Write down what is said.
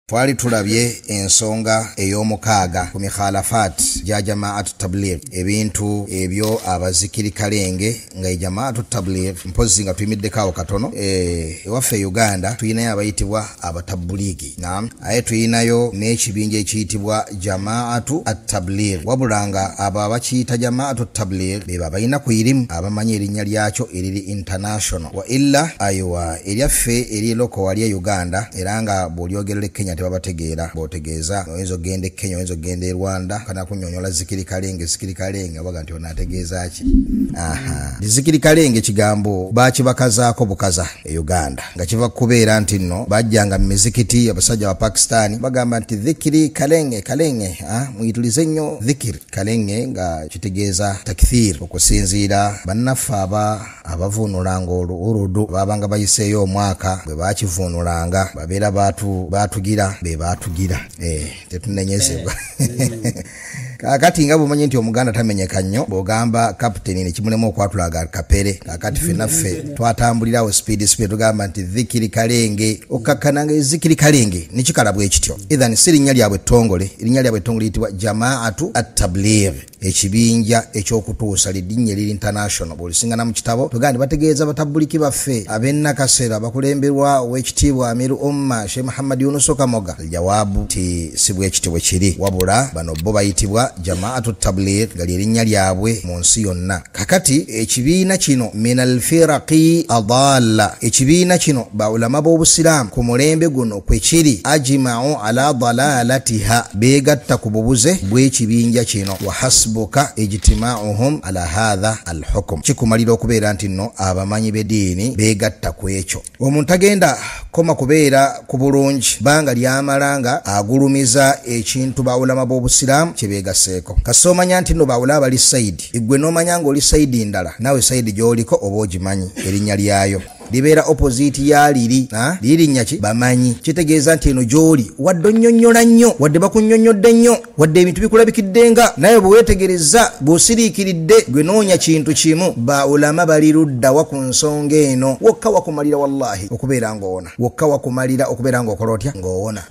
Twali tulabye ensonga ey'omukaaga ku mikhalafat ja Jamaat Tabligh, ebintu ebyo abazikiri kalenge nga Jamaat Tabligh mpozi nga tuyimiddeko katono ewaffe Uganda tuyinayo abayitibwa abatabuligi. Naam, aye tuyinayo n'ekibinja ekiyitibwa Jamaat Tabligh. Wabulanga abo abakiyita Jamaat Tabligh be babalina ku irimu abamanyi erinnya lyakyo eriri international. Wa illa aywa eryaffe eri loko wali Uganda era nga bw'olyogerera Kenya tebabategeera botegeeza oyinza gende Kenya oyinza gende Rwanda kana kunyonyola zikiri kalenge baga nti onategeeza ki. Zikiri kalenge kigambo bakibakazaako bukaza e Uganda nga kiva kubeera nti nno bajjanga mu mizikiti abasajja wa Pakistan bagamba nti dhikiri kalenge muyitulize nnyo dhikiri kalenge nga kitegeeza takthir okusinziira bannaffe abavunulanga urudu babanga bayiseeyo omwaka bwe bakivunulanga babeera batugira be batugira tetunenyezebwa. Kakati nga bumanyi nti omuganda tamenyeka nnyo bw'ogamba captain ne kimulemu okwatulaga kapere kakati fenaffe twatambulirawo speed tugamba nti dhikiri kalenge okakkananga zikiri kalenge nikikala bwe kityo. Ethan sirinnya lyabwe ttongole liyitibwa Jamaat Tabligh, ekibinja ekyokutuusa lidinnya eriri international. Bw'olisingana mu kitabo tugandi bategeeza batabuliki baffe ab'ennakasera bakulemberwa ow'ekitiibwa Amiru Umma Sheikh Muhammad Yunus Kamoga. Aljawabu ti si bwe kitibwe kiri wabula bano bo bayitibwa Jamaat Tabligh gali erinnya lyabwe mu nsi yonna. Kakati ekibiina kino minal firaqi adalla, ekibiina kino baulama b'obusiraamu ku mulembe guno kwe kiri ajma'u ala dalalatiha begatta ku bubuze bw'ekibinja kino wa hasbuka ijtima'uhum ala hadha alhukm. Kikumalira okubeera nti nno abamanyi b'eddiini begatta ku ekyo. Omuntu agenda koma kubeera ku bulungi banga lyamalanga agulumiza ekintu baulama b'obusiraamu kyebegaseeko. Kasomanya nti nno baulama bali saidi igwe nomanya nga oli saidi ndala nawe saidi gy'oliko oba ogimanyi erinnya lyayo libeera opposite ya lirinnya ki bamanyi. Kitegeeza nti eno gy'oli wadde onnyonnyola nnyo wadde bakunnyonnyodde nnyo wadde ebintu bikulabikiddenga naye bwe weetegereza bw'osiriikiridde gwe noonya kintu kimu baulama bali luddawa ku nsonga eno. Wokka wakumalira wallahi okubeera ng'owona, wokka wakumalira okubeera ng'okola otya ng'owona.